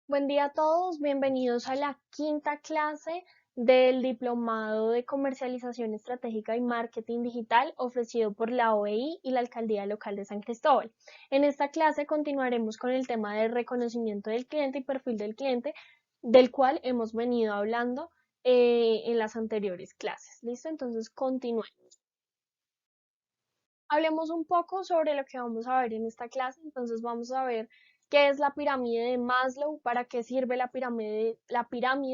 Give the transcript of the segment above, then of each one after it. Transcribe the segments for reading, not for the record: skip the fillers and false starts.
Buen día a todos, bienvenidos a la quinta clase del Diplomado de Comercialización Estratégica y Marketing Digital ofrecido por la OEI y la Alcaldía Local de San Cristóbal. En esta clase continuaremos con el tema del reconocimiento del cliente y perfil del cliente, del cual hemos venido hablando en las anteriores clases. ¿Listo? Entonces continuemos. Hablemos un poco sobre lo que vamos a ver en esta clase. Entonces vamos a ver qué es la pirámide de Maslow, para qué sirve la pirámide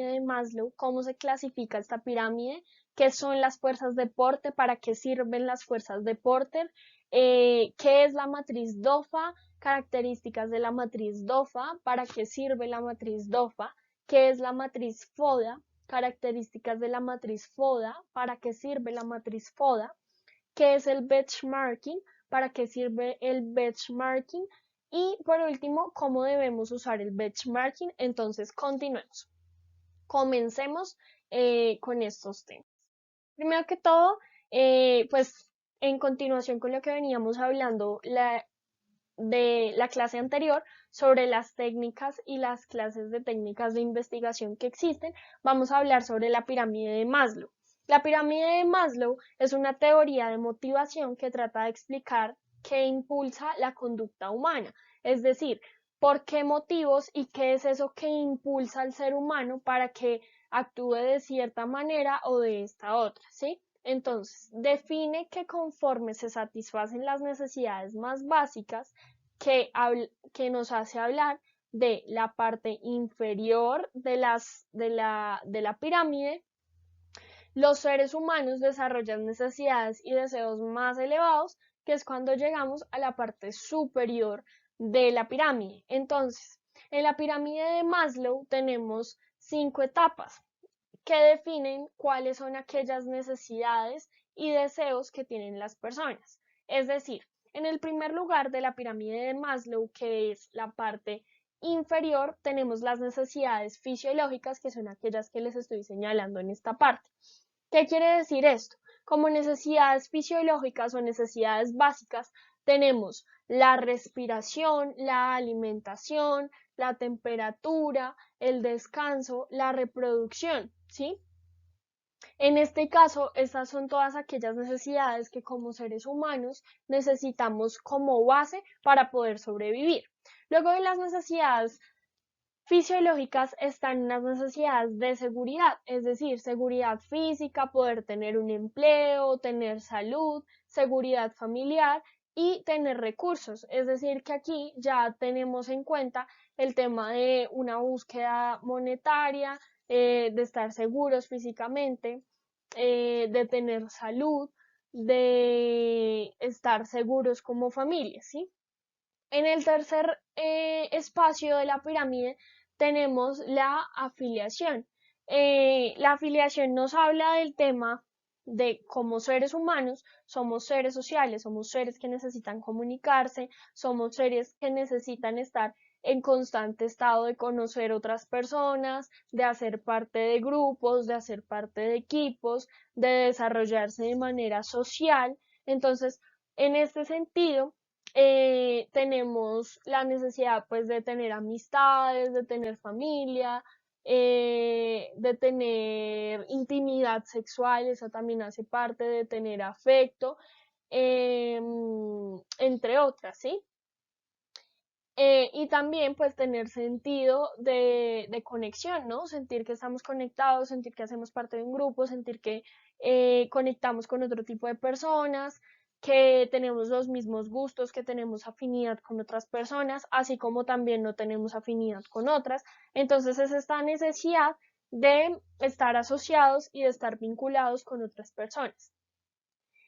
de Maslow, cómo se clasifica esta pirámide, qué son las fuerzas de Porter, para qué sirven las fuerzas de Porter, qué es la matriz DOFA, características de la matriz DOFA, para qué sirve la matriz DOFA, qué es la matriz FODA, características de la matriz FODA, para qué sirve la matriz FODA, qué es el benchmarking, para qué sirve el benchmarking y por último, cómo debemos usar el benchmarking. Entonces, continuemos. Comencemos con estos temas. Primero que todo, pues en continuación con lo que veníamos hablando de la clase anterior sobre las técnicas y las clases de técnicas de investigación que existen, vamos a hablar sobre la pirámide de Maslow. La pirámide de Maslow es una teoría de motivación que trata de explicar qué impulsa la conducta humana, es decir, por qué motivos y qué es eso que impulsa al ser humano para que actúe de cierta manera o de esta otra, ¿sí? Entonces, define que conforme se satisfacen las necesidades más básicas, que nos hace hablar de la parte inferior de la pirámide, los seres humanos desarrollan necesidades y deseos más elevados, que es cuando llegamos a la parte superior de la pirámide. Entonces, en la pirámide de Maslow tenemos 5 etapas que definen cuáles son aquellas necesidades y deseos que tienen las personas. Es decir, en el primer lugar de la pirámide de Maslow, que es la parte inferior, tenemos las necesidades fisiológicas, que son aquellas que les estoy señalando en esta parte. ¿Qué quiere decir esto? Como necesidades fisiológicas o necesidades básicas, tenemos la respiración, la alimentación, la temperatura, el descanso, la reproducción, ¿sí? En este caso, estas son todas aquellas necesidades que como seres humanos necesitamos como base para poder sobrevivir. Luego de las necesidades fisiológicas están las necesidades de seguridad, es decir, seguridad física, poder tener un empleo, tener salud, seguridad familiar y tener recursos. Es decir, que aquí ya tenemos en cuenta el tema de una búsqueda monetaria, de estar seguros físicamente, de tener salud, de estar seguros como familia, ¿sí? En el tercer espacio de la pirámide tenemos la afiliación. La afiliación nos habla del tema de cómo seres humanos somos seres sociales, somos seres que necesitan comunicarse, somos seres que necesitan estar en constante estado de conocer otras personas, de hacer parte de grupos, de hacer parte de equipos, de desarrollarse de manera social. Entonces, en este sentido, tenemos la necesidad pues de tener amistades, de tener familia, de tener intimidad sexual, eso también hace parte de tener afecto, entre otras, ¿sí? Y también pues tener sentido de conexión, ¿no? Sentir que estamos conectados, sentir que hacemos parte de un grupo, sentir que conectamos con otro tipo de personas, que tenemos los mismos gustos, que tenemos afinidad con otras personas, así como también no tenemos afinidad con otras. Entonces es esta necesidad de estar asociados y de estar vinculados con otras personas.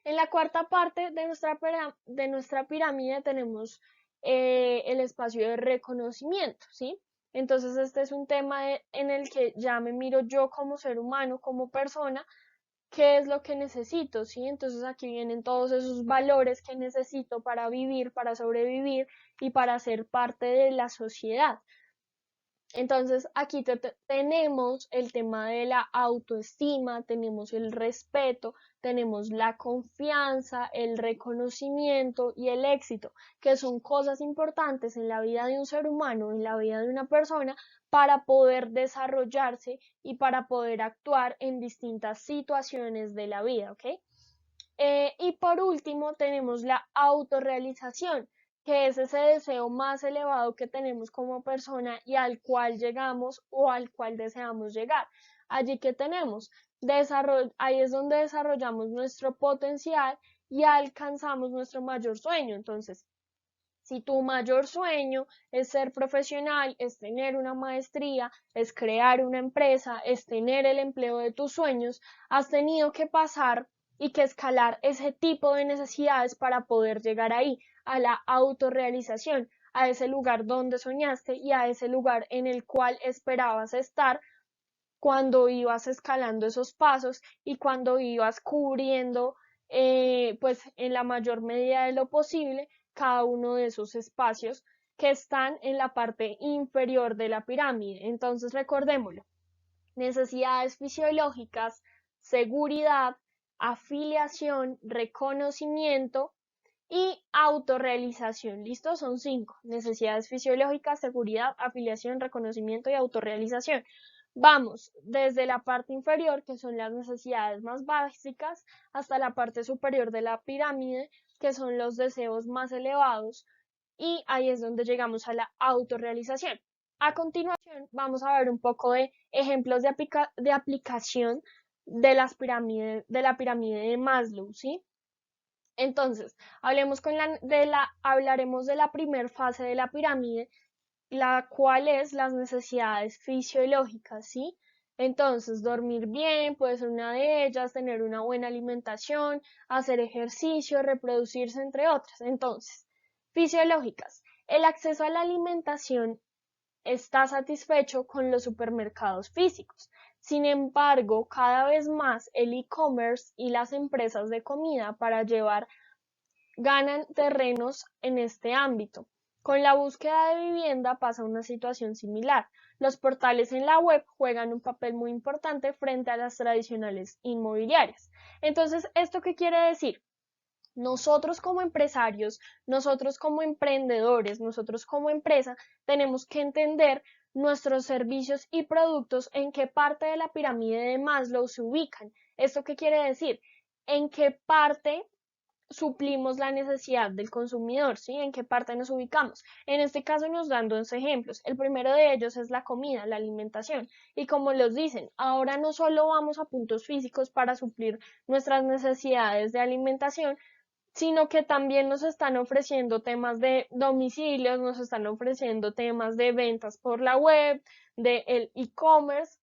En la cuarta parte de nuestra pirámide tenemos el espacio de reconocimiento, ¿sí? Entonces este es un tema en el que ya me miro yo como ser humano, como persona, qué es lo que necesito, ¿sí? Entonces aquí vienen todos esos valores que necesito para vivir, para sobrevivir y para ser parte de la sociedad. Entonces, aquí tenemos el tema de la autoestima, tenemos el respeto, tenemos la confianza, el reconocimiento y el éxito, que son cosas importantes en la vida de un ser humano, en la vida de una persona, para poder desarrollarse y para poder actuar en distintas situaciones de la vida, ¿ok? Y por último tenemos la autorrealización, que es ese deseo más elevado que tenemos como persona y al cual llegamos o al cual deseamos llegar. Allí que tenemos, ahí es donde desarrollamos nuestro potencial y alcanzamos nuestro mayor sueño. Entonces, si tu mayor sueño es ser profesional, es tener una maestría, es crear una empresa, es tener el empleo de tus sueños, has tenido que pasar y que escalar ese tipo de necesidades para poder llegar ahí, a la autorrealización, a ese lugar donde soñaste y a ese lugar en el cual esperabas estar cuando ibas escalando esos pasos y cuando ibas cubriendo, pues en la mayor medida de lo posible, cada uno de esos espacios que están en la parte inferior de la pirámide. Entonces, recordémoslo, necesidades fisiológicas, seguridad, afiliación, reconocimiento y autorrealización. ¿Listo? Son 5. Necesidades fisiológicas, seguridad, afiliación, reconocimiento y autorrealización. Vamos desde la parte inferior, que son las necesidades más básicas, hasta la parte superior de la pirámide, que son los deseos más elevados, y ahí es donde llegamos a la autorrealización. A continuación, vamos a ver un poco de ejemplos de aplicación de la pirámide de Maslow, ¿sí? Entonces, hablaremos de la primera fase de la pirámide, la cual es las necesidades fisiológicas, ¿sí? Entonces, dormir bien puede ser una de ellas, tener una buena alimentación, hacer ejercicio, reproducirse, entre otras. Entonces, fisiológicas. El acceso a la alimentación está satisfecho con los supermercados físicos. Sin embargo, cada vez más el e-commerce y las empresas de comida para llevar ganan terrenos en este ámbito. Con la búsqueda de vivienda pasa una situación similar. Los portales en la web juegan un papel muy importante frente a las tradicionales inmobiliarias. Entonces, ¿esto qué quiere decir? Nosotros como empresarios, nosotros como emprendedores, nosotros como empresa, tenemos que entender nuestros servicios y productos en qué parte de la pirámide de Maslow se ubican. ¿Esto qué quiere decir? En qué parte suplimos la necesidad del consumidor, ¿sí? ¿En qué parte nos ubicamos? En este caso nos dan dos ejemplos. El primero de ellos es la comida, la alimentación. Y como los dicen, ahora no solo vamos a puntos físicos para suplir nuestras necesidades de alimentación, sino que también nos están ofreciendo temas de domicilios, nos están ofreciendo temas de ventas por la web, de el e-commerce.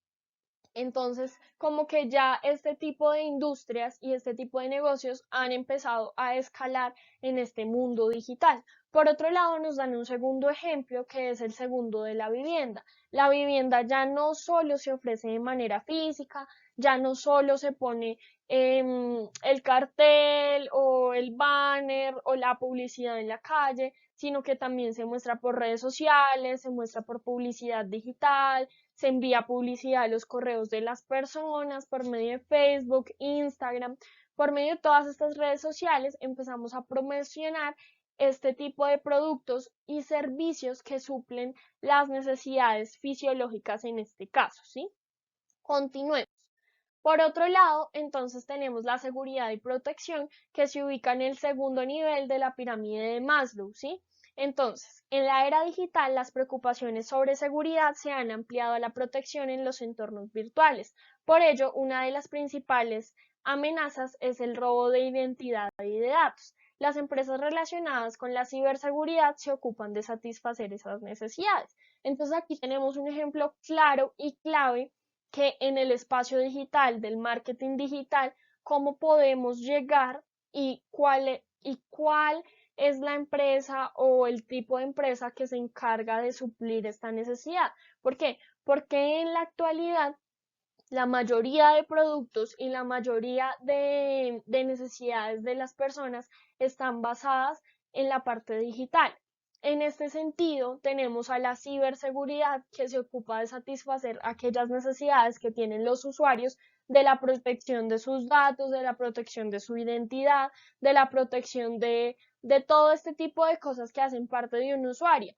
Entonces, como que ya este tipo de industrias y este tipo de negocios han empezado a escalar en este mundo digital. Por otro lado, nos dan un segundo ejemplo que es el segundo de la vivienda. La vivienda ya no solo se ofrece de manera física, ya no solo se pone el cartel o el banner o la publicidad en la calle, sino que también se muestra por redes sociales, se muestra por publicidad digital, se envía publicidad a los correos de las personas por medio de Facebook, Instagram, por medio de todas estas redes sociales empezamos a promocionar este tipo de productos y servicios que suplen las necesidades fisiológicas en este caso, ¿sí? Continuemos. Por otro lado, entonces tenemos la seguridad y protección que se ubica en el segundo nivel de la pirámide de Maslow, ¿sí? Entonces, en la era digital, las preocupaciones sobre seguridad se han ampliado a la protección en los entornos virtuales. Por ello, una de las principales amenazas es el robo de identidad y de datos. Las empresas relacionadas con la ciberseguridad se ocupan de satisfacer esas necesidades. Entonces, aquí tenemos un ejemplo claro y clave que en el espacio digital, del marketing digital, cómo podemos llegar y cuál es la empresa o el tipo de empresa que se encarga de suplir esta necesidad. ¿Por qué? Porque en la actualidad la mayoría de productos y la mayoría de necesidades de las personas están basadas en la parte digital. En este sentido, tenemos a la ciberseguridad que se ocupa de satisfacer aquellas necesidades que tienen los usuarios de la protección de sus datos, de la protección de su identidad, de la protección de todo este tipo de cosas que hacen parte de un usuario.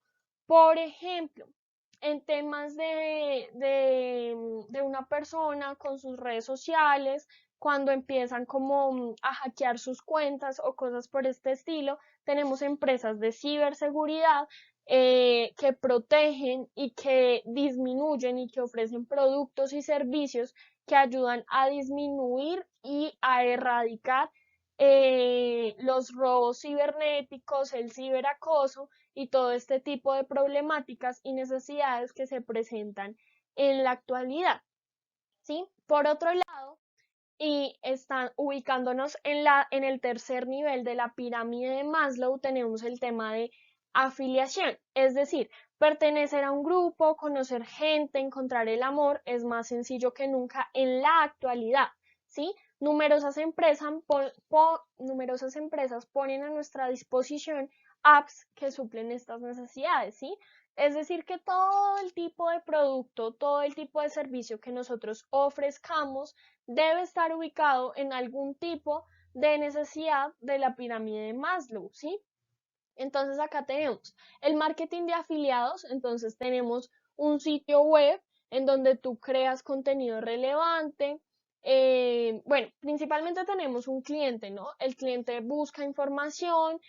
Por ejemplo, en temas de una persona con sus redes sociales, cuando empiezan como a hackear sus cuentas o cosas por este estilo, tenemos empresas de ciberseguridad que protegen y que disminuyen y que ofrecen productos y servicios que ayudan a disminuir y a erradicar los robos cibernéticos, el ciberacoso y todo este tipo de problemáticas y necesidades que se presentan en la actualidad, ¿sí? Por otro lado, y están ubicándonos en el tercer nivel de la pirámide de Maslow, tenemos el tema de afiliación, es decir, pertenecer a un grupo, conocer gente, encontrar el amor es más sencillo que nunca en la actualidad, ¿sí? Numerosas empresas ponen a nuestra disposición apps que suplen estas necesidades, ¿sí? Es decir, que todo el tipo de producto, todo el tipo de servicio que nosotros ofrezcamos debe estar ubicado en algún tipo de necesidad de la pirámide de Maslow, ¿sí? Entonces acá tenemos el marketing de afiliados, entonces tenemos un sitio web en donde tú creas contenido relevante. Bueno, principalmente tenemos un cliente, ¿no? El cliente busca información,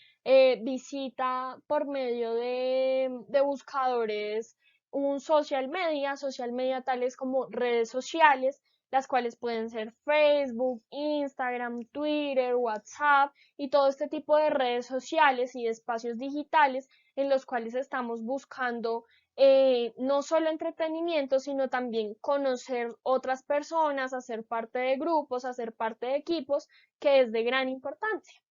visita por medio de buscadores un social media tales como redes sociales, las cuales pueden ser Facebook, Instagram, Twitter, WhatsApp y todo este tipo de redes sociales y espacios digitales en los cuales estamos buscando no solo entretenimiento, sino también conocer otras personas, hacer parte de grupos, hacer parte de equipos, que es de gran importancia.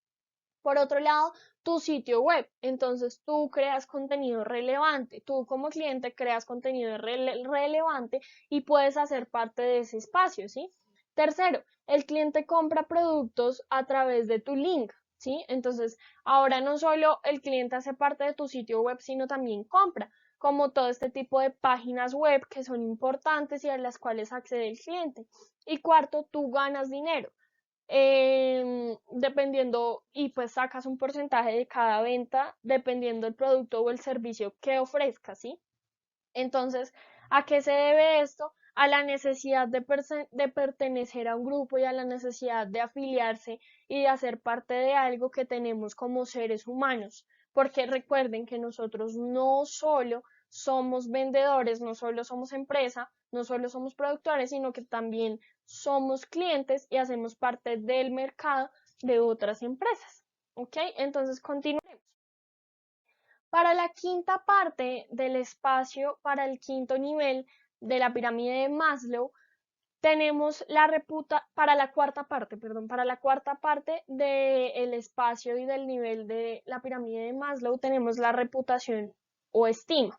Por otro lado, tu sitio web. Entonces tú creas contenido relevante. Tú como cliente creas contenido relevante y puedes hacer parte de ese espacio, ¿sí? Tercero, el cliente compra productos a través de tu link, ¿sí? Entonces, ahora no solo el cliente hace parte de tu sitio web, sino también compra, como todo este tipo de páginas web que son importantes y a las cuales accede el cliente. Y cuarto, tú ganas dinero dependiendo y pues sacas un porcentaje de cada venta dependiendo del producto o el servicio que ofrezcas, ¿sí? Entonces, ¿a qué se debe esto? A la necesidad de pertenecer a un grupo y a la necesidad de afiliarse y de hacer parte de algo que tenemos como seres humanos. Porque recuerden que nosotros no solo somos vendedores, no solo somos empresa, no solo somos productores, sino que también somos clientes y hacemos parte del mercado de otras empresas. ¿Ok? Entonces, continuemos. Para la quinta parte del espacio, para el quinto nivel de la pirámide de Maslow, tenemos para la cuarta parte, perdón, para la cuarta parte del espacio y del nivel de la pirámide de Maslow tenemos la reputación o estima.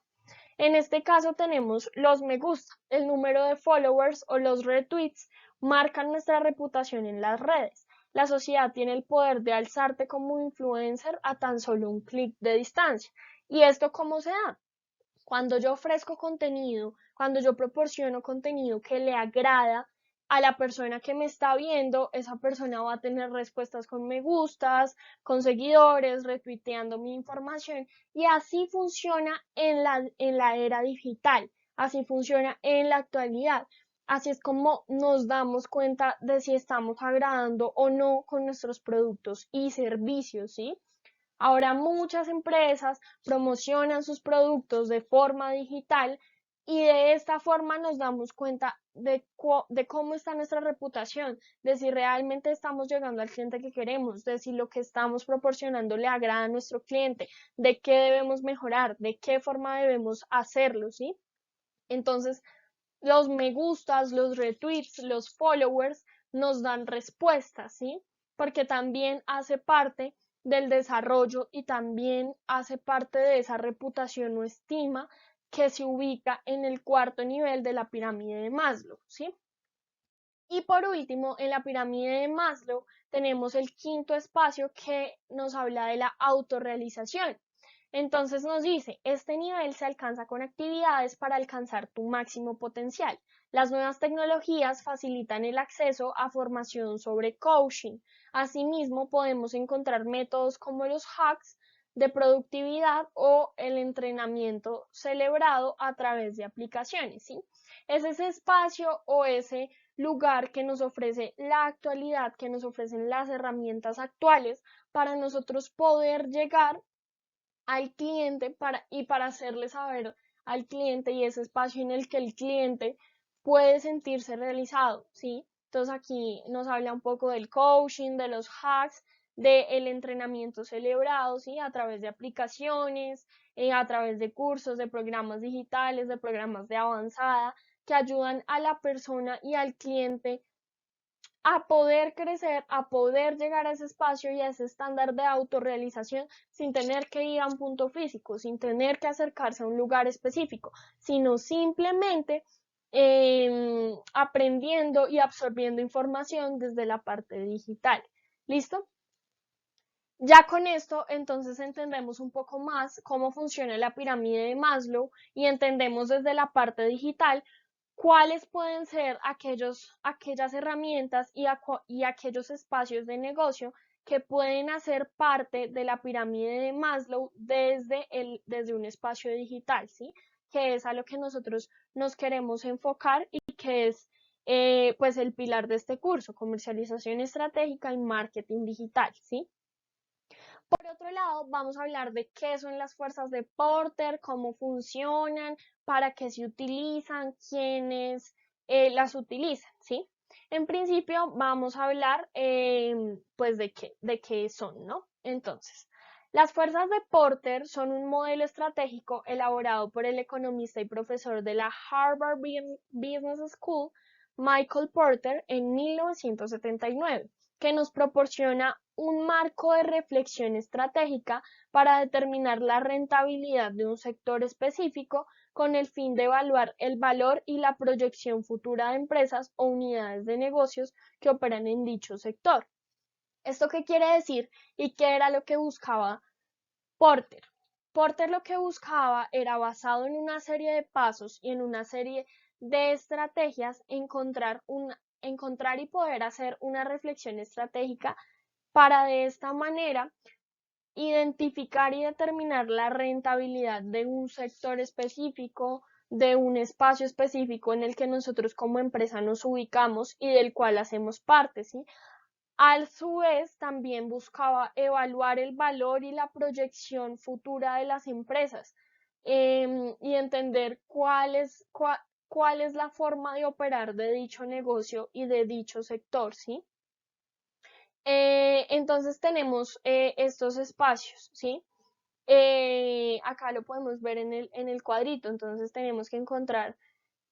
En este caso tenemos los me gusta, el número de followers o los retweets marcan nuestra reputación en las redes. La sociedad tiene el poder de alzarte como influencer a tan solo un clic de distancia. ¿Y esto cómo se da? Cuando yo ofrezco contenido, cuando yo proporciono contenido que le agrada a la persona que me está viendo, esa persona va a tener respuestas con me gustas, con seguidores, retuiteando mi información y así funciona en la era digital, así funciona en la actualidad. Así es como nos damos cuenta de si estamos agradando o no con nuestros productos y servicios, ¿sí? Ahora muchas empresas promocionan sus productos de forma digital y de esta forma nos damos cuenta de cómo está nuestra reputación, de si realmente estamos llegando al cliente que queremos, de si lo que estamos proporcionando le agrada a nuestro cliente, de qué debemos mejorar, de qué forma debemos hacerlo, ¿sí? Entonces, los me gustas, los retweets, los followers nos dan respuestas, ¿sí? Porque también hace parte del desarrollo y también hace parte de esa reputación o estima que se ubica en el cuarto nivel de la pirámide de Maslow, ¿sí? Y por último, en la pirámide de Maslow tenemos el quinto espacio que nos habla de la autorrealización. Entonces nos dice, este nivel se alcanza con actividades para alcanzar tu máximo potencial. Las nuevas tecnologías facilitan el acceso a formación sobre coaching. Asimismo, podemos encontrar métodos como los hacks de productividad o el entrenamiento celebrado a través de aplicaciones, ¿sí? Es ese espacio o ese lugar que nos ofrece la actualidad, que nos ofrecen las herramientas actuales para nosotros poder llegar al cliente para hacerle saber al cliente y ese espacio en el que el cliente puede sentirse realizado, ¿sí? Entonces aquí nos habla un poco del coaching, de los hacks, del entrenamiento celebrado, ¿sí? A través de aplicaciones, a través de cursos, de programas digitales, de programas de avanzada, que ayudan a la persona y al cliente a poder crecer, a poder llegar a ese espacio y a ese estándar de autorrealización sin tener que ir a un punto físico, sin tener que acercarse a un lugar específico, sino simplemente aprendiendo y absorbiendo información desde la parte digital. ¿Listo? Ya con esto, entonces entendemos un poco más cómo funciona la pirámide de Maslow y entendemos desde la parte digital cuáles pueden ser aquellas herramientas y aquellos espacios de negocio que pueden hacer parte de la pirámide de Maslow desde un espacio digital, ¿sí? Que es a lo que nosotros nos queremos enfocar y que es pues el pilar de este curso, comercialización estratégica y marketing digital, ¿sí? Por otro lado, vamos a hablar de qué son las fuerzas de Porter, cómo funcionan, para qué se utilizan, quiénes las utilizan, ¿sí? En principio vamos a hablar pues de qué son, ¿no? Entonces, las fuerzas de Porter son un modelo estratégico elaborado por el economista y profesor de la Harvard Business School, Michael Porter, en 1979, que nos proporciona un marco de reflexión estratégica para determinar la rentabilidad de un sector específico con el fin de evaluar el valor y la proyección futura de empresas o unidades de negocios que operan en dicho sector. ¿Esto qué quiere decir y qué era lo que buscaba Porter? Porter lo que buscaba era, basado en una serie de pasos y en una serie de estrategias, encontrar y poder hacer una reflexión estratégica para de esta manera identificar y determinar la rentabilidad de un sector específico, de un espacio específico en el que nosotros como empresa nos ubicamos y del cual hacemos parte, ¿sí? A su vez, también buscaba evaluar el valor y la proyección futura de las empresas y entender cuál es la forma de operar de dicho negocio y de dicho sector, ¿sí? Entonces tenemos estos espacios, ¿sí? Acá lo podemos ver en el cuadrito, entonces tenemos que encontrar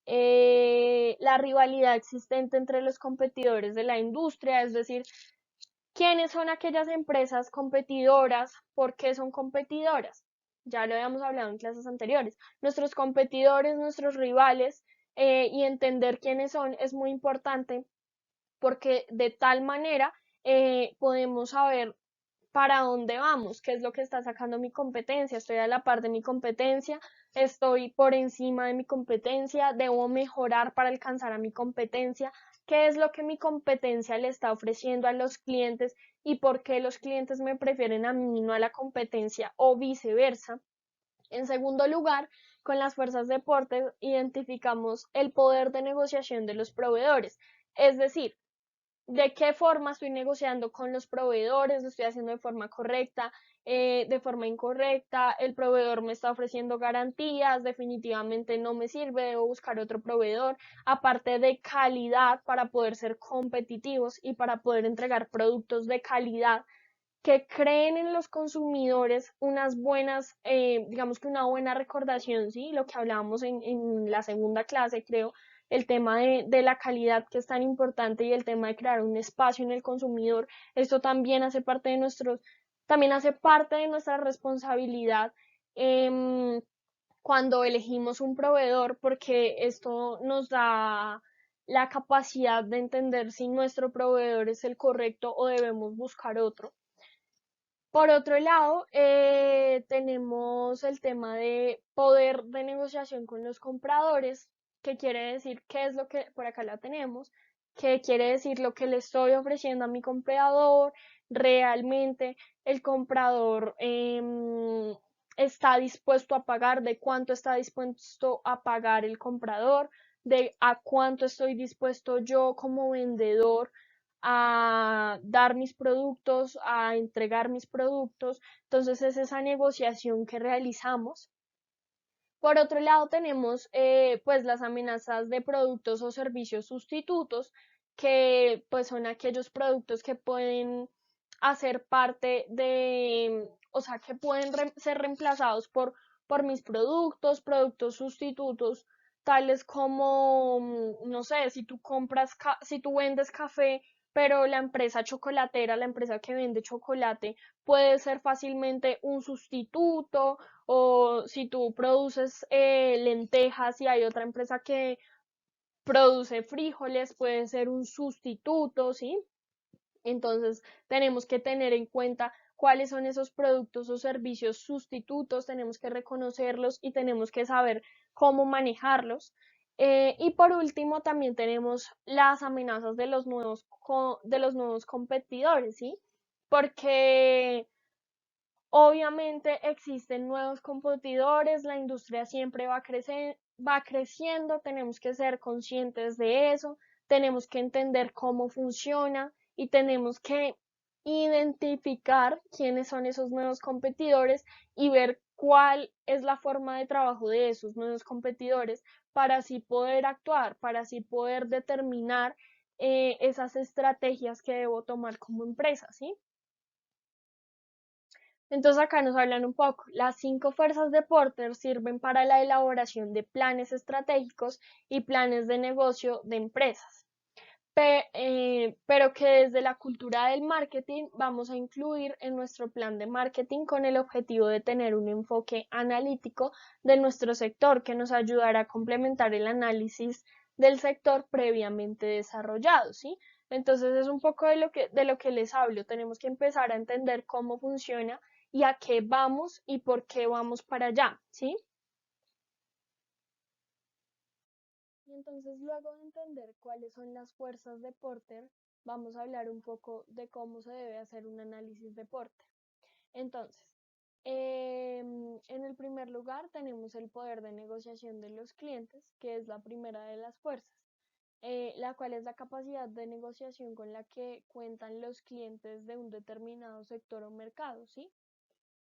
la rivalidad existente entre los competidores de la industria, es decir, quiénes son aquellas empresas competidoras, por qué son competidoras. Ya lo habíamos hablado en clases anteriores. Nuestros competidores, nuestros rivales y entender quiénes son es muy importante porque de tal manera podemos saber para dónde vamos, qué es lo que está sacando mi competencia, estoy a la par de mi competencia, estoy por encima de mi competencia, debo mejorar para alcanzar a mi competencia, qué es lo que mi competencia le está ofreciendo a los clientes y por qué los clientes me prefieren a mí y no a la competencia o viceversa. En segundo lugar, con las fuerzas de Porter identificamos el poder de negociación de los proveedores, es decir, de qué forma estoy negociando con los proveedores, lo estoy haciendo de forma correcta, de forma incorrecta, el proveedor me está ofreciendo garantías, definitivamente no me sirve, debo buscar otro proveedor, aparte de calidad para poder ser competitivos y para poder entregar productos de calidad que creen en los consumidores unas buenas, digamos que una buena recordación, ¿sí? Lo que hablábamos en la segunda clase, creo, el tema de la calidad que es tan importante y el tema de crear un espacio en el consumidor, esto también hace parte de también hace parte de nuestra responsabilidad cuando elegimos un proveedor, porque esto nos da la capacidad de entender si nuestro proveedor es el correcto o debemos buscar otro. Por otro lado, tenemos el tema de poder de negociación con los compradores, que quiere decir qué es lo que, por acá la tenemos, que quiere decir lo que le estoy ofreciendo a mi comprador, realmente el comprador está dispuesto a pagar, de cuánto está dispuesto a pagar el comprador, de a cuánto estoy dispuesto yo como vendedor a dar mis productos, a entregar mis productos. Entonces es esa negociación que realizamos. Por otro lado, tenemos pues las amenazas de productos o servicios sustitutos, que pues son aquellos productos que pueden hacer parte de, o sea, que pueden ser reemplazados por mis productos, productos sustitutos, tales como, no sé, si tú compras, si tú vendes café, pero la empresa chocolatera, la empresa que vende chocolate, puede ser fácilmente un sustituto, o si tú produces lentejas y hay otra empresa que produce frijoles, puede ser un sustituto, ¿sí? Entonces, tenemos que tener en cuenta cuáles son esos productos o servicios sustitutos, tenemos que reconocerlos y tenemos que saber cómo manejarlos. Y por último, también tenemos las amenazas de los nuevos competidores, ¿sí? Porque obviamente existen nuevos competidores, la industria siempre va creciendo, tenemos que ser conscientes de eso, tenemos que entender cómo funciona y tenemos que identificar quiénes son esos nuevos competidores y ver cuál es la forma de trabajo de esos nuevos competidores para así poder actuar, para así poder determinar esas estrategias que debo tomar como empresa, ¿sí? Entonces acá nos hablan un poco. Las 5 fuerzas de Porter sirven para la elaboración de planes estratégicos y planes de negocio de empresas, pero que desde la cultura del marketing vamos a incluir en nuestro plan de marketing con el objetivo de tener un enfoque analítico de nuestro sector que nos ayudará a complementar el análisis del sector previamente desarrollado, ¿sí? Entonces es un poco de lo que les hablo. Tenemos que empezar a entender cómo funciona y a qué vamos y por qué vamos para allá, ¿sí? Y entonces, luego de entender cuáles son las fuerzas de Porter, vamos a hablar un poco de cómo se debe hacer un análisis de Porter. Entonces, en el primer lugar tenemos el poder de negociación de los clientes, que es la primera de las fuerzas, la cual es la capacidad de negociación con la que cuentan los clientes de un determinado sector o mercado, ¿sí?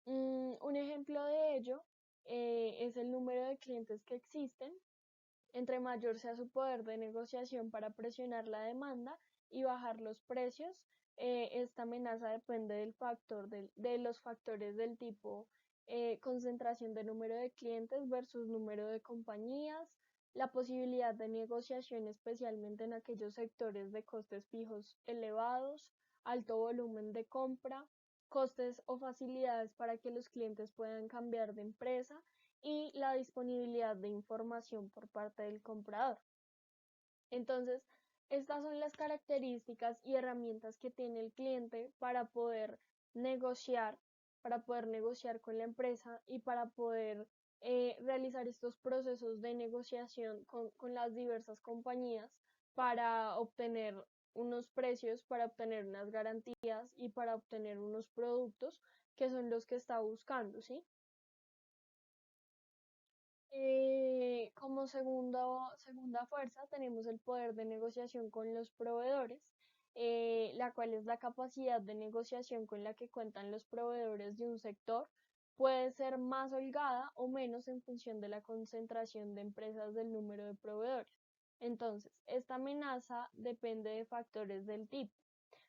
Un ejemplo de ello es el número de clientes que existen. Entre mayor sea su poder de negociación para presionar la demanda y bajar los precios, esta amenaza depende de los factores del tipo concentración de número de clientes versus número de compañías, la posibilidad de negociación especialmente en aquellos sectores de costes fijos elevados, alto volumen de compra, costes o facilidades para que los clientes puedan cambiar de empresa y la disponibilidad de información por parte del comprador. Entonces, estas son las características y herramientas que tiene el cliente negociar, para poder negociar con la empresa y para poder realizar estos procesos de negociación con las diversas compañías para obtener unos precios, para obtener unas garantías y para obtener unos productos que son los que está buscando, ¿sí? Como segunda fuerza tenemos el poder de negociación con los proveedores, la cual es la capacidad de negociación con la que cuentan los proveedores de un sector. Puede ser más holgada o menos en función de la concentración de empresas del número de proveedores. Entonces, esta amenaza depende de factores del tipo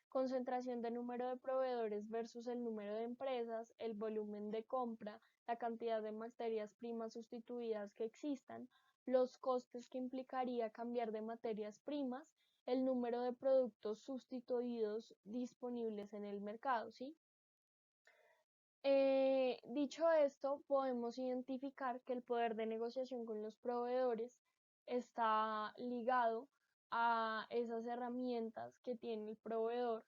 concentración de número de proveedores versus el número de empresas, el volumen de compra, la cantidad de materias primas sustituidas que existan, los costes que implicaría cambiar de materias primas, el número de productos sustituidos disponibles en el mercado, ¿sí? Dicho esto, podemos identificar que el poder de negociación con los proveedores está ligado a esas herramientas que tiene el proveedor,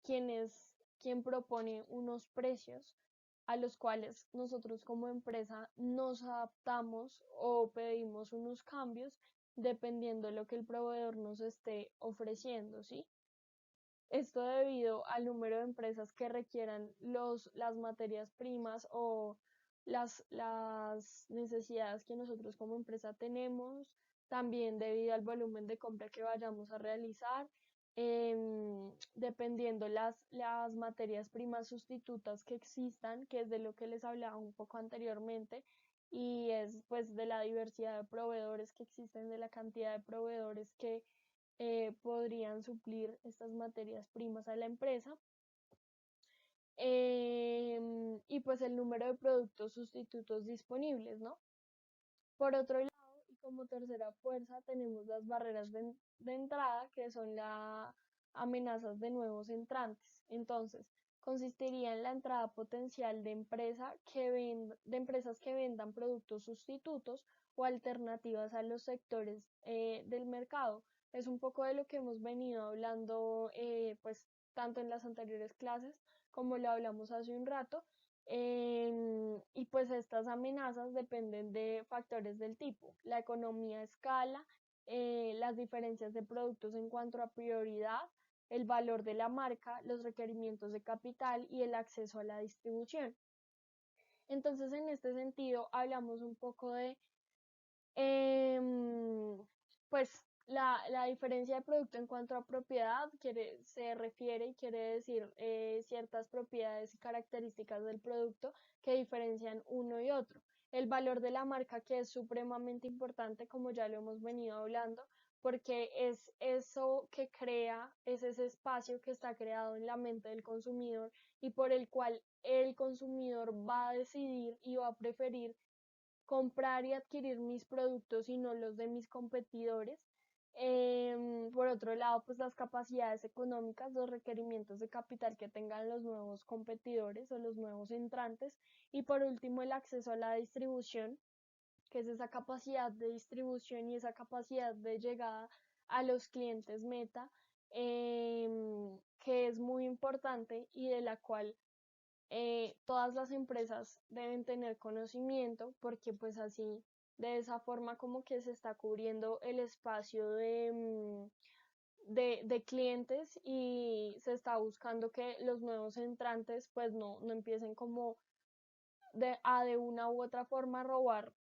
quienes quien propone unos precios a los cuales nosotros como empresa nos adaptamos o pedimos unos cambios dependiendo de lo que el proveedor nos esté ofreciendo, ¿sí? Esto debido al número de empresas que requieran las materias primas o las necesidades que nosotros como empresa tenemos, también debido al volumen de compra que vayamos a realizar, dependiendo las materias primas sustitutas que existan, que es de lo que les hablaba un poco anteriormente, y es pues de la diversidad de proveedores que existen, de la cantidad de proveedores que podrían suplir estas materias primas a la empresa. Y pues el número de productos sustitutos disponibles, ¿no? Por otro lado, y como tercera fuerza, tenemos las barreras de entrada, que son las amenazas de nuevos entrantes. Entonces, consistiría en la entrada potencial de empresas que vendan productos sustitutos o alternativas a los sectores del mercado. Es un poco de lo que hemos venido hablando, pues, tanto en las anteriores clases como lo hablamos hace un rato. Y pues estas amenazas dependen de factores del tipo, la economía a escala, las diferencias de productos en cuanto a prioridad, el valor de la marca, los requerimientos de capital y el acceso a la distribución. Entonces, en este sentido, hablamos un poco de Em, pues la diferencia de producto en cuanto a propiedad se refiere y quiere decir ciertas propiedades y características del producto que diferencian uno y otro. El valor de la marca, que es supremamente importante, como ya lo hemos venido hablando, porque es eso que crea, es ese espacio que está creado en la mente del consumidor y por el cual el consumidor va a decidir y va a preferir comprar y adquirir mis productos y no los de mis competidores. Por otro lado, pues las capacidades económicas, los requerimientos de capital que tengan los nuevos competidores o los nuevos entrantes. Y por último, el acceso a la distribución, que es esa capacidad de distribución y esa capacidad de llegada a los clientes meta, que es muy importante y de la cual todas las empresas deben tener conocimiento porque pues así de esa forma como que se está cubriendo el espacio de clientes y se está buscando que los nuevos entrantes pues no empiecen como de una u otra forma a robar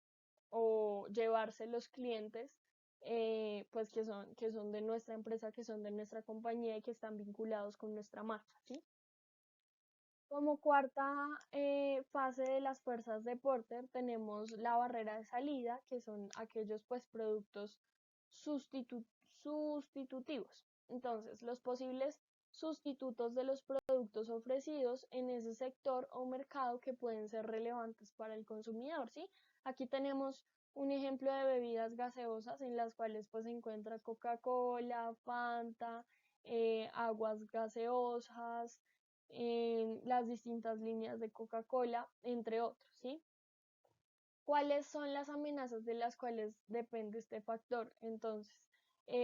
o llevarse los clientes pues que son de nuestra empresa, que son de nuestra compañía y que están vinculados con nuestra marca, ¿sí? Como cuarta fase de las fuerzas de Porter tenemos la barrera de salida, que son aquellos pues productos sustitutivos. Entonces, los posibles sustitutos de los productos ofrecidos en ese sector o mercado que pueden ser relevantes para el consumidor, ¿sí? Aquí tenemos un ejemplo de bebidas gaseosas en las cuales pues se encuentra Coca-Cola, Fanta, aguas gaseosas, las distintas líneas de Coca-Cola, entre otros, ¿sí? ¿Cuáles son las amenazas de las cuales depende este factor? Entonces,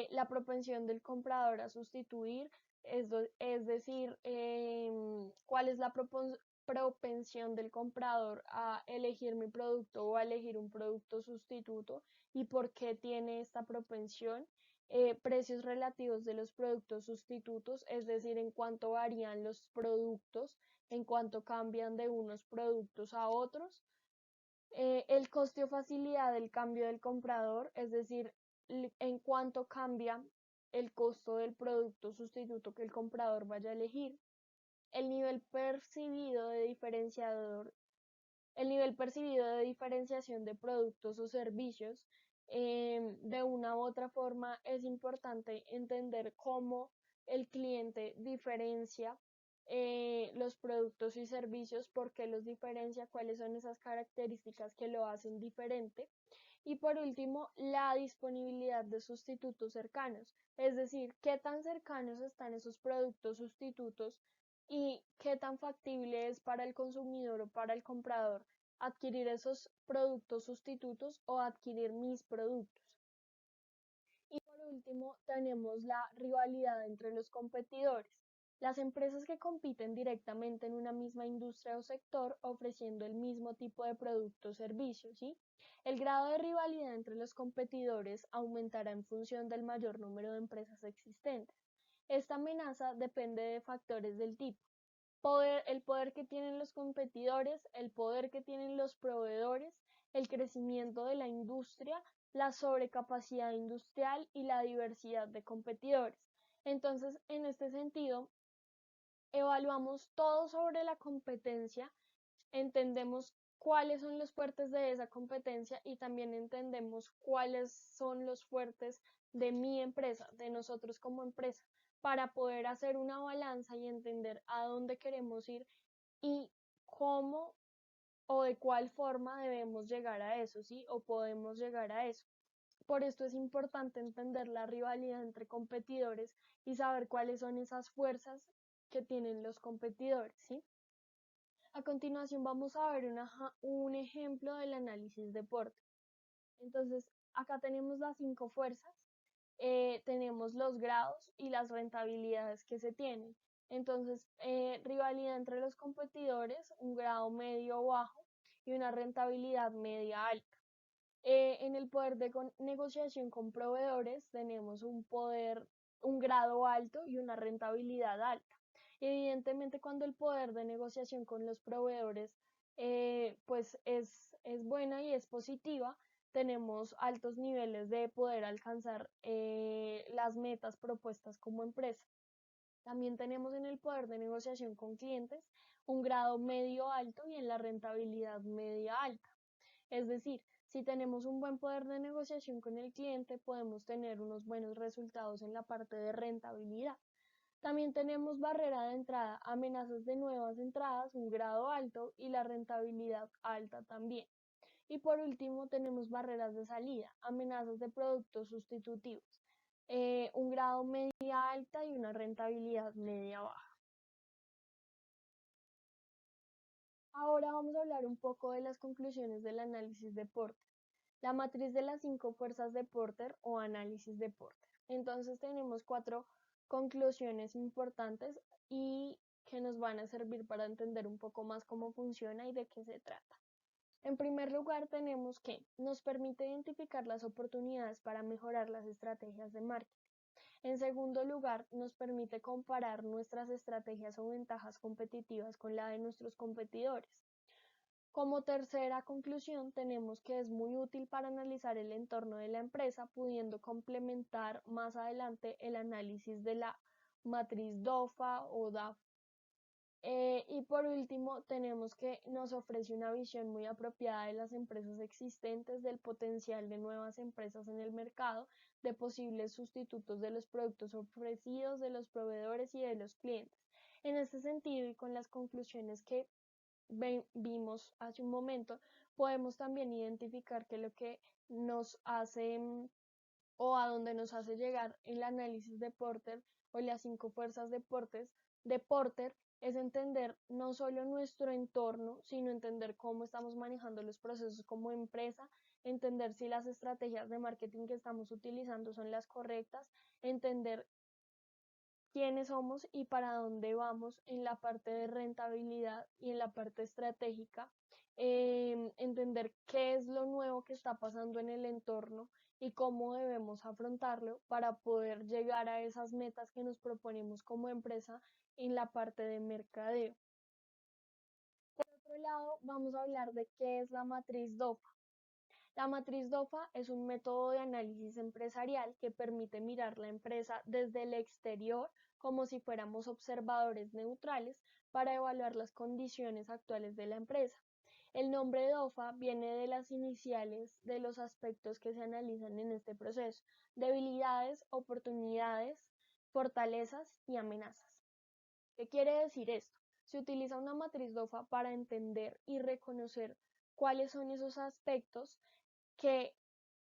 la propensión del comprador a sustituir, es decir, cuál es la propensión del comprador a elegir mi producto o a elegir un producto sustituto y por qué tiene esta propensión. Precios relativos de los productos sustitutos, es decir, en cuánto varían los productos, en cuánto cambian de unos productos a otros. El coste o facilidad del cambio del comprador, es decir, en cuánto cambia el costo del producto sustituto que el comprador vaya a elegir. El nivel percibido de diferenciador, el nivel percibido de diferenciación de productos o servicios. De una u otra forma, es importante entender cómo el cliente diferencia los productos y servicios, por qué los diferencia, cuáles son esas características que lo hacen diferente. Y por último, la disponibilidad de sustitutos cercanos, es decir, qué tan cercanos están esos productos sustitutos y qué tan factible es para el consumidor o para el comprador adquirir esos productos sustitutos o adquirir mis productos. Y por último, tenemos la rivalidad entre los competidores. Las empresas que compiten directamente en una misma industria o sector ofreciendo el mismo tipo de producto o servicio, ¿sí? El grado de rivalidad entre los competidores aumentará en función del mayor número de empresas existentes. Esta amenaza depende de factores del tipo el poder que tienen los competidores, el poder que tienen los proveedores, el crecimiento de la industria, la sobrecapacidad industrial y la diversidad de competidores. Entonces, en este sentido, evaluamos todo sobre la competencia, entendemos cuáles son los fuertes de esa competencia y también entendemos cuáles son los fuertes de mi empresa, de nosotros como empresa, para poder hacer una balanza y entender a dónde queremos ir y cómo o de cuál forma debemos llegar a eso, ¿sí? O podemos llegar a eso. Por esto es importante entender la rivalidad entre competidores y saber cuáles son esas fuerzas que tienen los competidores, ¿sí? A continuación vamos a ver un ejemplo del análisis de Porter. Entonces, acá tenemos las 5 fuerzas, tenemos los grados y las rentabilidades que se tienen. Entonces, rivalidad entre los competidores, un grado medio o bajo y una rentabilidad media alta. En el poder de negociación con proveedores tenemos un grado alto y una rentabilidad alta. Evidentemente, cuando el poder de negociación con los proveedores pues es buena y es positiva, tenemos altos niveles de poder alcanzar las metas propuestas como empresa. También tenemos en el poder de negociación con clientes un grado medio alto y en la rentabilidad media alta. Es decir, si tenemos un buen poder de negociación con el cliente, podemos tener unos buenos resultados en la parte de rentabilidad. También tenemos barrera de entrada, amenazas de nuevas entradas, un grado alto y la rentabilidad alta también. Y por último tenemos barreras de salida, amenazas de productos sustitutivos, un grado media alta y una rentabilidad media baja. Ahora vamos a hablar un poco de las conclusiones del análisis de Porter. La matriz de las 5 fuerzas de Porter o análisis de Porter. Entonces tenemos 4 conclusiones importantes y que nos van a servir para entender un poco más cómo funciona y de qué se trata. En primer lugar, tenemos que nos permite identificar las oportunidades para mejorar las estrategias de marketing. En segundo lugar, nos permite comparar nuestras estrategias o ventajas competitivas con la de nuestros competidores. Como tercera conclusión, tenemos que es muy útil para analizar el entorno de la empresa, pudiendo complementar más adelante el análisis de la matriz DOFA o DAF. Y por último, tenemos que nos ofrece una visión muy apropiada de las empresas existentes, del potencial de nuevas empresas en el mercado, de posibles sustitutos de los productos ofrecidos, de los proveedores y de los clientes. En este sentido, y con las conclusiones que vimos hace un momento, podemos también identificar que lo que nos hace o a donde nos hace llegar el análisis de Porter o las 5 fuerzas de Porter es entender no solo nuestro entorno, sino entender cómo estamos manejando los procesos como empresa, entender si las estrategias de marketing que estamos utilizando son las correctas, entender quiénes somos y para dónde vamos en la parte de rentabilidad y en la parte estratégica, entender qué es lo nuevo que está pasando en el entorno y cómo debemos afrontarlo para poder llegar a esas metas que nos proponemos como empresa en la parte de mercadeo. Por otro lado, vamos a hablar de qué es la matriz DOFA. La matriz DOFA es un método de análisis empresarial que permite mirar la empresa desde el exterior como si fuéramos observadores neutrales para evaluar las condiciones actuales de la empresa. El nombre DOFA viene de las iniciales de los aspectos que se analizan en este proceso: debilidades, oportunidades, fortalezas y amenazas. ¿Qué quiere decir esto? Se utiliza una matriz DOFA para entender y reconocer cuáles son esos aspectos que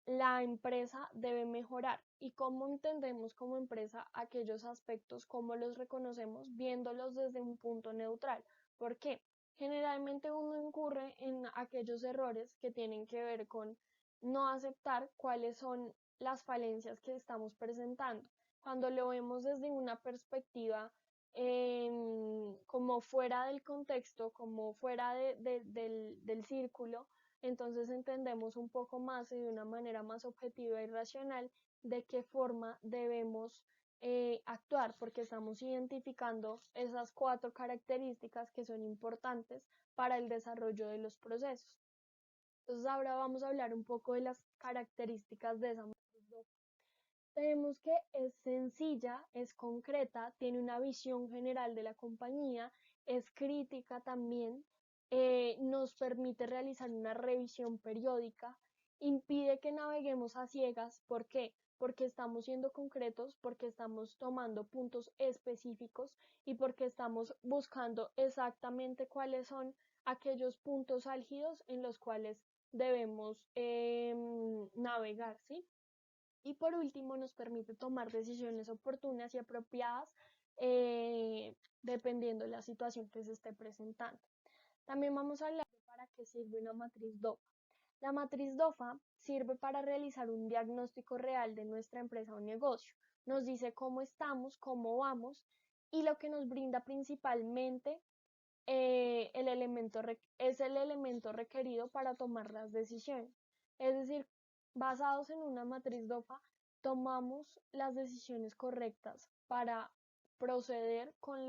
la empresa debe mejorar y cómo entendemos como empresa aquellos aspectos, cómo los reconocemos, viéndolos desde un punto neutral. ¿Por qué? Generalmente uno incurre en aquellos errores que tienen que ver con no aceptar cuáles son las falencias que estamos presentando. Cuando lo vemos desde una perspectiva como fuera del contexto, como fuera del círculo, entonces entendemos un poco más y de una manera más objetiva y racional de qué forma debemos actuar, porque estamos identificando esas 4 características que son importantes para el desarrollo de los procesos. Entonces ahora vamos a hablar un poco de las características de esa matriz. Tenemos que es sencilla, es concreta, tiene una visión general de la compañía, es crítica también, nos permite realizar una revisión periódica, impide que naveguemos a ciegas. ¿Por qué? Porque estamos siendo concretos, porque estamos tomando puntos específicos y porque estamos buscando exactamente cuáles son aquellos puntos álgidos en los cuales debemos navegar, ¿sí? Y por último, nos permite tomar decisiones oportunas y apropiadas dependiendo de la situación que se esté presentando. También vamos a hablar de para qué sirve una matriz DOFA. La matriz DOFA sirve para realizar un diagnóstico real de nuestra empresa o negocio. Nos dice cómo estamos, cómo vamos y lo que nos brinda principalmente es el elemento requerido para tomar las decisiones. Es decir, basados en una matriz DOFA, tomamos las decisiones correctas para proceder con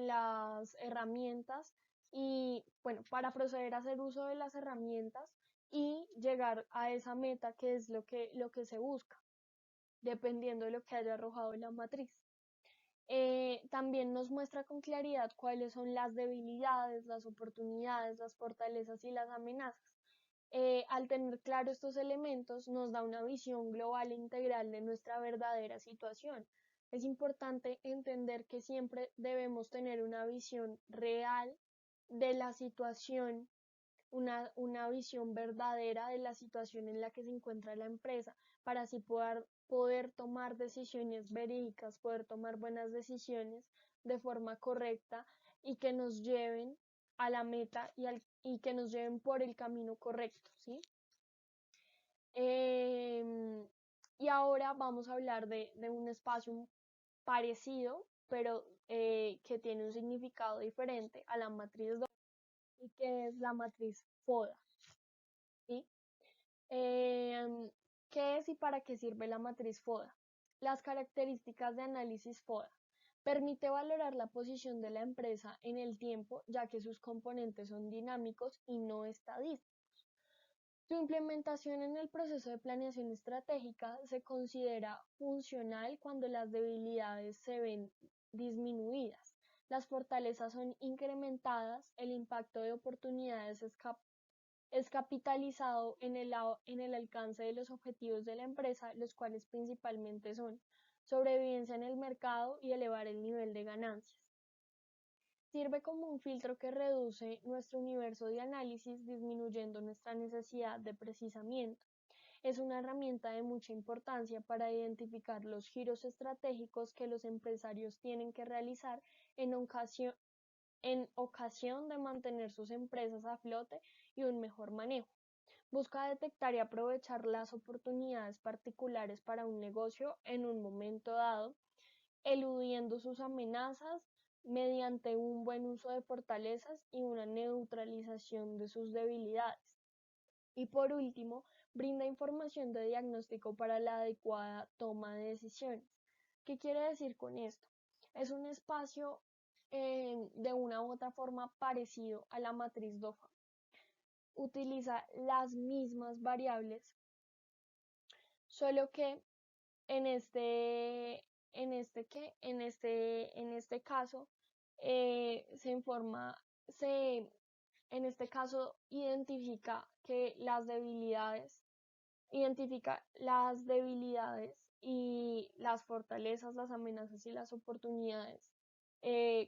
las herramientas y, bueno, para proceder a hacer uso de las herramientas y llegar a esa meta que es lo que se busca, dependiendo de lo que haya arrojado la matriz. También nos muestra con claridad cuáles son las debilidades, las oportunidades, las fortalezas y las amenazas. Al tener claro estos elementos, nos da una visión global e integral de nuestra verdadera situación. Es importante entender que siempre debemos tener una visión real de la situación, una visión verdadera de la situación en la que se encuentra la empresa, para así poder tomar decisiones verídicas, poder tomar buenas decisiones de forma correcta y que nos lleven a la meta y que nos lleven por el camino correcto, ¿sí? Em, y ahora vamos a hablar de un espacio parecido, pero que tiene un significado diferente a la matriz 2 y que es la matriz FODA, ¿sí? Em, ¿Qué es y para qué sirve la matriz FODA? Las características de análisis FODA. Permite valorar la posición de la empresa en el tiempo, ya que sus componentes son dinámicos y no estadísticos. Su implementación en el proceso de planeación estratégica se considera funcional cuando las debilidades se ven disminuidas, las fortalezas son incrementadas, el impacto de oportunidades es capitalizado en el alcance de los objetivos de la empresa, los cuales principalmente son sobrevivencia en el mercado y elevar el nivel de ganancias. Sirve como un filtro que reduce nuestro universo de análisis, disminuyendo nuestra necesidad de precisamiento. Es una herramienta de mucha importancia para identificar los giros estratégicos que los empresarios tienen que realizar en ocasión de mantener sus empresas a flote y un mejor manejo. Busca detectar y aprovechar las oportunidades particulares para un negocio en un momento dado, eludiendo sus amenazas mediante un buen uso de fortalezas y una neutralización de sus debilidades. Y por último, brinda información de diagnóstico para la adecuada toma de decisiones. ¿Qué quiere decir con esto? Es un espacio de una u otra forma parecido a la matriz DOFA. Utiliza las mismas variables, solo que en en este caso, se informa, se, en este caso identifica las debilidades y las fortalezas, las amenazas y las oportunidades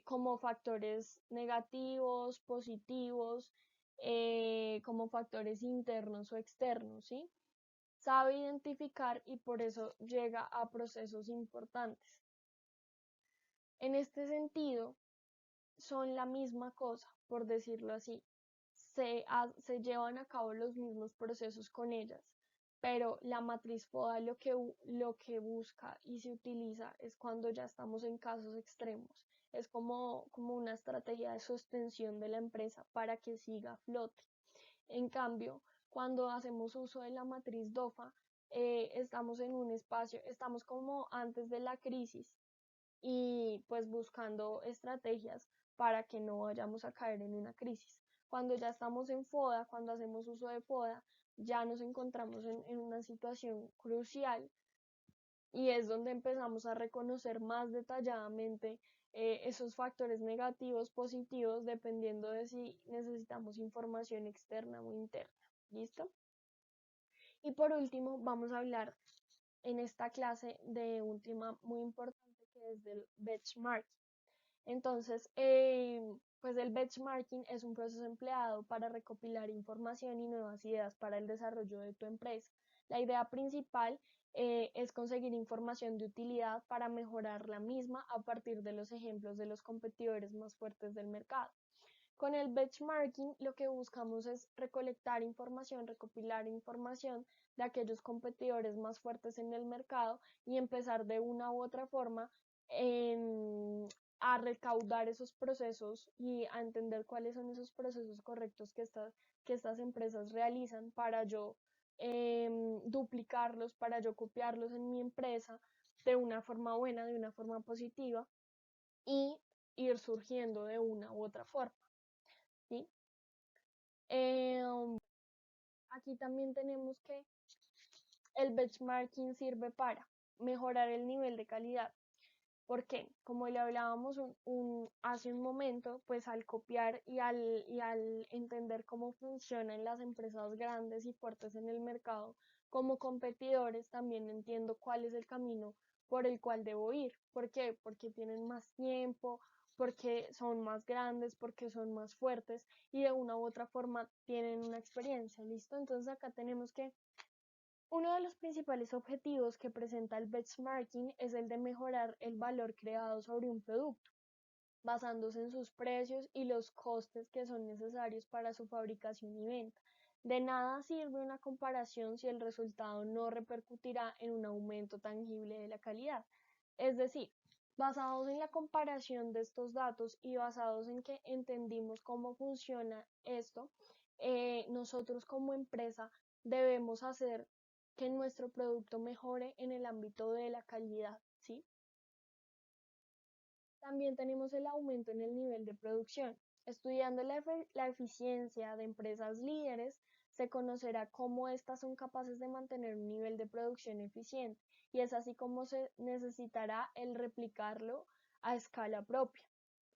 como factores negativos, positivos, como factores internos o externos, ¿sí? Sabe identificar y por eso llega a procesos importantes. En este sentido, son la misma cosa, por decirlo así. Se llevan a cabo los mismos procesos con ellas. pero la matriz FODA lo que busca y se utiliza es cuando ya estamos en casos extremos. Es como una estrategia de sostención de la empresa para que siga a flote. En cambio, cuando hacemos uso de la matriz DOFA, estamos en un espacio, estamos como antes de la crisis y pues buscando estrategias para que no vayamos a caer en una crisis. Cuando ya estamos en FODA, cuando hacemos uso de FODA, ya nos encontramos en una situación crucial y es donde empezamos a reconocer más detalladamente esos factores negativos, positivos, dependiendo de si necesitamos información externa o interna. ¿Listo? Y por último, vamos a hablar en esta clase de un tema muy importante que es del benchmarking. Entonces, pues el benchmarking es un proceso empleado para recopilar información y nuevas ideas para el desarrollo de tu empresa. La idea principal es conseguir información de utilidad para mejorar la misma a partir de los ejemplos de los competidores más fuertes del mercado. Con el benchmarking lo que buscamos es recolectar información, recopilar información de aquellos competidores más fuertes en el mercado y empezar de una u otra forma a recaudar esos procesos y a entender cuáles son esos procesos correctos que estas empresas realizan para yo duplicarlos, para yo copiarlos en mi empresa de una forma buena, de una forma positiva y ir surgiendo de una u otra forma. ¿Sí? Eh, Aquí también tenemos que el benchmarking sirve para mejorar el nivel de calidad. ¿Por qué? Como le hablábamos hace un momento, pues al copiar y al entender cómo funcionan las empresas grandes y fuertes en el mercado, como competidores, también entiendo cuál es el camino por el cual debo ir. ¿Por qué? Porque tienen más tiempo, porque son más grandes, porque son más fuertes y de una u otra forma tienen una experiencia. ¿Listo? Entonces acá tenemos que uno de los principales objetivos que presenta el benchmarking es el de mejorar el valor creado sobre un producto, basándose en sus precios y los costes que son necesarios para su fabricación y venta. De nada sirve una comparación si el resultado no repercutirá en un aumento tangible de la calidad. Es decir, basados en la comparación de estos datos y basados en que entendimos cómo funciona esto, nosotros como empresa debemos hacer que nuestro producto mejore en el ámbito de la calidad, ¿sí? También tenemos el aumento en el nivel de producción. Estudiando la eficiencia de empresas líderes, se conocerá cómo éstas son capaces de mantener un nivel de producción eficiente y es así como se necesitará el replicarlo a escala propia.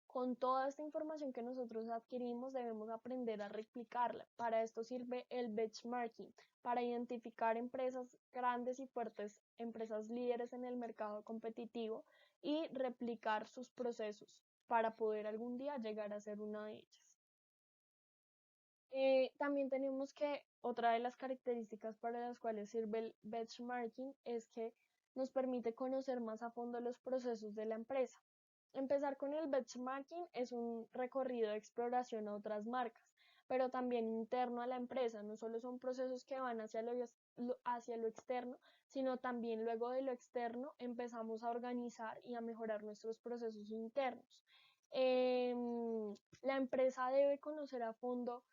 Con toda esta información que nosotros adquirimos, debemos aprender a replicarla. Para esto sirve el benchmarking, para identificar empresas grandes y fuertes, empresas líderes en el mercado competitivo y replicar sus procesos para poder algún día llegar a ser una de ellas. También tenemos que otra de las características para las cuales sirve el benchmarking es que nos permite conocer más a fondo los procesos de la empresa. Empezar con el benchmarking es un recorrido de exploración a otras marcas, pero también interno a la empresa. No solo son procesos que van hacia lo externo, sino también luego de lo externo empezamos a organizar y a mejorar nuestros procesos internos. La empresa debe conocer a fondo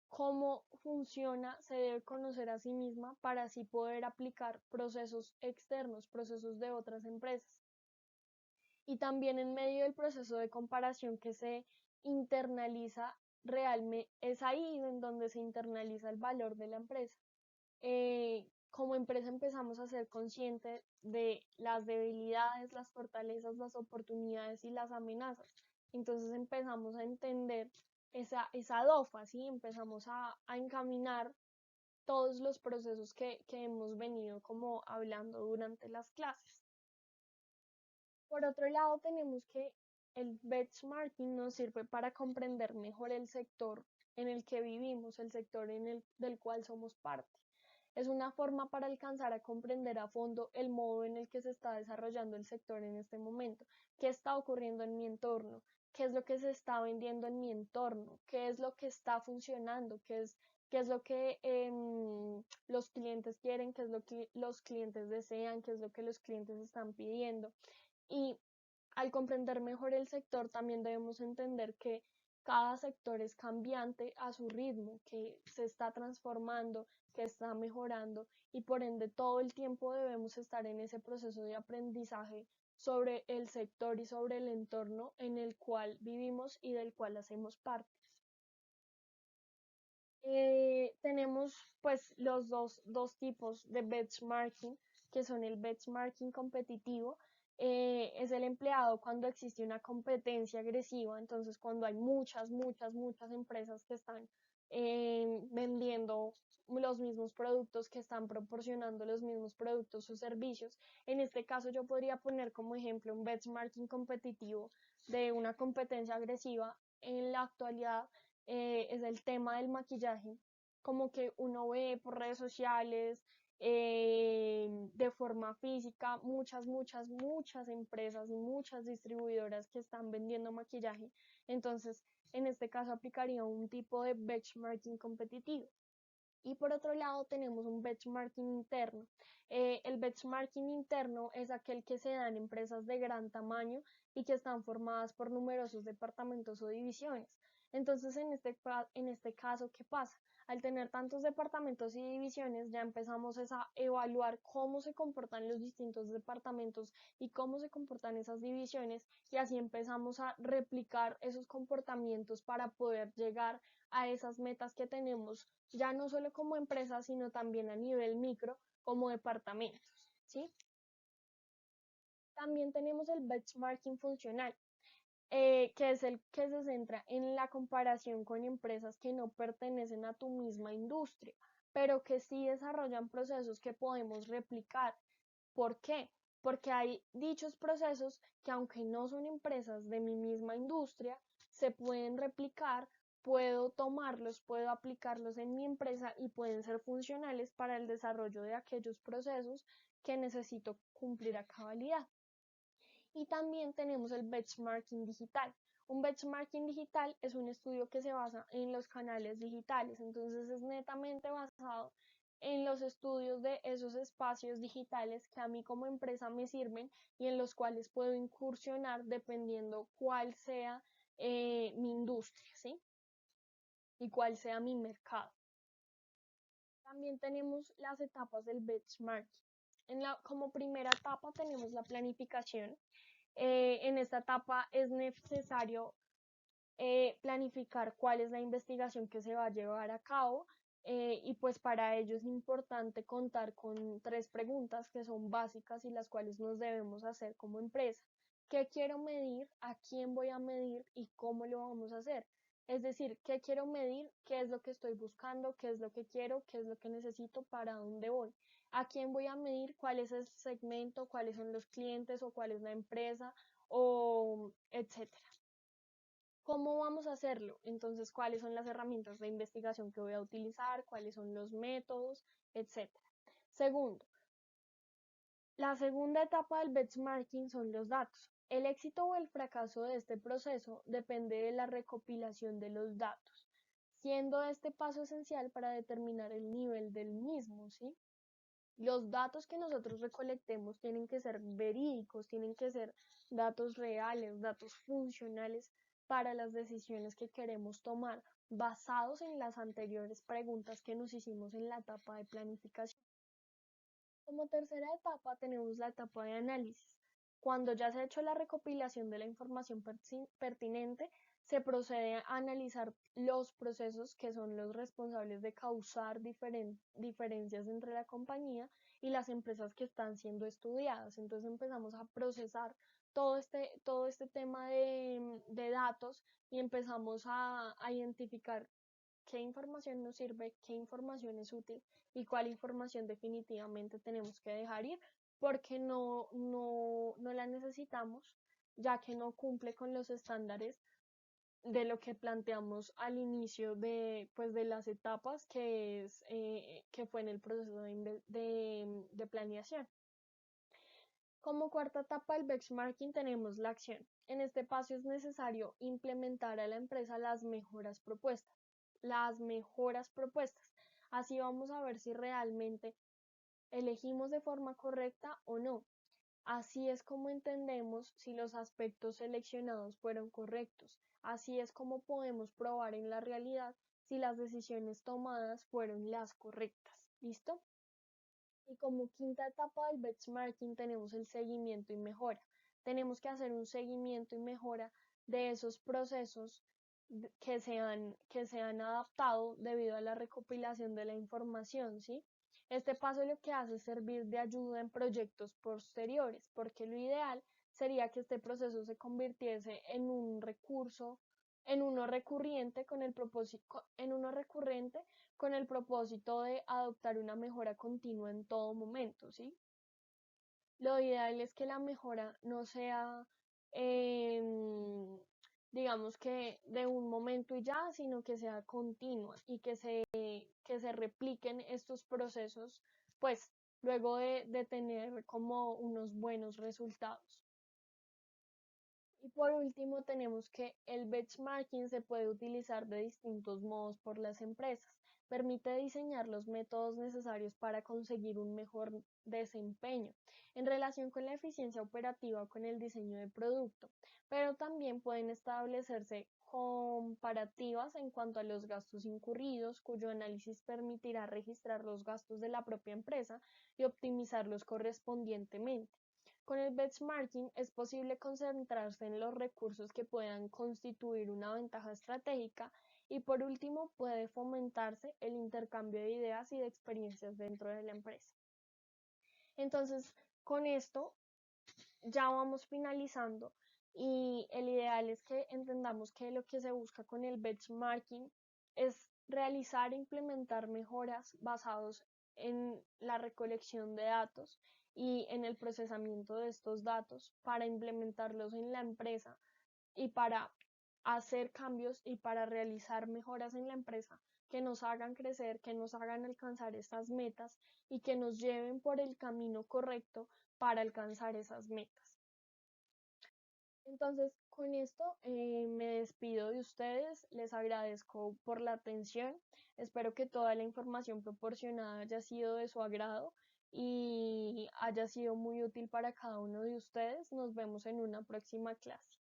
cómo funciona, se debe conocer a sí misma para así poder aplicar procesos externos, procesos de otras empresas. Y también en medio del proceso de comparación que se internaliza realmente, es ahí en donde se internaliza el valor de la empresa. Como empresa empezamos a ser conscientes de las debilidades, las fortalezas, las oportunidades y las amenazas. Entonces empezamos a entender esa DOFA, ¿sí? Empezamos a encaminar todos los procesos que hemos venido como hablando durante las clases. Por otro lado, tenemos que el benchmarking nos sirve para comprender mejor el sector en el que vivimos, el sector del cual somos parte. Es una forma para alcanzar a comprender a fondo el modo en el que se está desarrollando el sector en este momento, qué está ocurriendo en mi entorno, qué es lo que se está vendiendo en mi entorno, qué es lo que está funcionando, qué es qué es lo que los clientes quieren, qué es lo que los clientes desean, qué es lo que los clientes están pidiendo. Y al comprender mejor el sector, también debemos entender que cada sector es cambiante a su ritmo, que se está transformando, que está mejorando y por ende todo el tiempo debemos estar en ese proceso de aprendizaje sobre el sector y sobre el entorno en el cual vivimos y del cual hacemos parte. Tenemos pues los dos tipos de benchmarking, que son el benchmarking competitivo. Es el empleado cuando existe una competencia agresiva, entonces cuando hay muchas empresas que están vendiendo los mismos productos, que están proporcionando los mismos productos o servicios. En este caso yo podría poner como ejemplo un benchmarking competitivo de una competencia agresiva. En la actualidad es el tema del maquillaje, como que uno ve por redes sociales, de forma física, muchas empresas y muchas distribuidoras que están vendiendo maquillaje. Entonces, en este caso aplicaría un tipo de benchmarking competitivo. Y por otro lado tenemos un benchmarking interno. El benchmarking interno es aquel que se da en empresas de gran tamaño y que están formadas por numerosos departamentos o divisiones. Entonces, en este caso, ¿qué pasa? Al tener tantos departamentos y divisiones, ya empezamos a evaluar cómo se comportan los distintos departamentos y cómo se comportan esas divisiones, y así empezamos a replicar esos comportamientos para poder llegar a esas metas que tenemos, ya no solo como empresa, sino también a nivel micro, como departamentos, ¿sí? También tenemos el benchmarking funcional, que es el que se centra en la comparación con empresas que no pertenecen a tu misma industria, pero que sí desarrollan procesos que podemos replicar. ¿Por qué? Porque hay dichos procesos que, aunque no son empresas de mi misma industria, se pueden replicar, puedo tomarlos, puedo aplicarlos en mi empresa y pueden ser funcionales para el desarrollo de aquellos procesos que necesito cumplir a cabalidad. Y también tenemos el benchmarking digital. Un benchmarking digital es un estudio que se basa en los canales digitales, entonces es netamente basado en los estudios de esos espacios digitales que a mí como empresa me sirven y en los cuales puedo incursionar dependiendo cuál sea mi industria, ¿sí? Y cuál sea mi mercado. También tenemos las etapas del benchmarking. Como primera etapa tenemos la planificación. En esta etapa es necesario planificar cuál es la investigación que se va a llevar a cabo, y pues para ello es importante contar con tres preguntas que son básicas y las cuales nos debemos hacer como empresa. ¿Qué quiero medir? ¿A quién voy a medir? ¿Y cómo lo vamos a hacer? Es decir, ¿qué quiero medir? ¿Qué es lo que estoy buscando? ¿Qué es lo que quiero? ¿Qué es lo que necesito? ¿Para dónde voy? ¿A quién voy a medir? ¿Cuál es el segmento? ¿Cuáles son los clientes? ¿O cuál es la empresa? O etcétera. ¿Cómo vamos a hacerlo? Entonces, ¿cuáles son las herramientas de investigación que voy a utilizar? ¿Cuáles son los métodos? Etcétera. Segundo, la segunda etapa del benchmarking son los datos. El éxito o el fracaso de este proceso depende de la recopilación de los datos, siendo este paso esencial para determinar el nivel del mismo, ¿sí? Los datos que nosotros recolectemos tienen que ser verídicos, tienen que ser datos reales, datos funcionales para las decisiones que queremos tomar, basados en las anteriores preguntas que nos hicimos en la etapa de planificación. Como tercera etapa tenemos la etapa de análisis. Cuando ya se ha hecho la recopilación de la información pertinente, se procede a analizar los procesos que son los responsables de causar diferencias entre la compañía y las empresas que están siendo estudiadas. Entonces empezamos a procesar todo este tema de datos y empezamos a identificar qué información nos sirve, qué información es útil y cuál información definitivamente tenemos que dejar ir porque no la necesitamos, ya que no cumple con los estándares de lo que planteamos al inicio pues, de las etapas, que fue en el proceso de planeación. Como cuarta etapa del benchmarking tenemos la acción. En este paso es necesario implementar a la empresa las mejoras propuestas. las mejoras propuestas. Así vamos a ver si realmente elegimos de forma correcta o no. Así es como entendemos si los aspectos seleccionados fueron correctos. Así es como podemos probar en la realidad si las decisiones tomadas fueron las correctas. ¿Listo? Y como quinta etapa del benchmarking tenemos el seguimiento y mejora. Tenemos que hacer un seguimiento y mejora de esos procesos que se han adaptado debido a la recopilación de la información, ¿sí? Este paso lo que hace es servir de ayuda en proyectos posteriores, porque lo ideal sería que este proceso se convirtiese en un recurso, en uno recurrente con el propósito de adoptar una mejora continua en todo momento, ¿sí? Lo ideal es que la mejora no sea, em, digamos que de un momento y ya, sino que sea continua y que se repliquen estos procesos, pues luego de tener como unos buenos resultados. Y por último, tenemos que el benchmarking se puede utilizar de distintos modos por las empresas. Permite diseñar los métodos necesarios para conseguir un mejor desempeño en relación con la eficiencia operativa o con el diseño de producto, pero también pueden establecerse comparativas en cuanto a los gastos incurridos, cuyo análisis permitirá registrar los gastos de la propia empresa y optimizarlos correspondientemente. Con el benchmarking es posible concentrarse en los recursos que puedan constituir una ventaja estratégica y por último puede fomentarse el intercambio de ideas y de experiencias dentro de la empresa. Entonces, con esto ya vamos finalizando y el ideal es que entendamos que lo que se busca con el benchmarking es realizar e implementar mejoras basados en la recolección de datos y en el procesamiento de estos datos para implementarlos en la empresa y para hacer cambios y para realizar mejoras en la empresa que nos hagan crecer, que nos hagan alcanzar estas metas y que nos lleven por el camino correcto para alcanzar esas metas. Entonces, con esto me despido de ustedes, les agradezco por la atención, espero que toda la información proporcionada haya sido de su agrado y haya sido muy útil para cada uno de ustedes. Nos vemos en una próxima clase.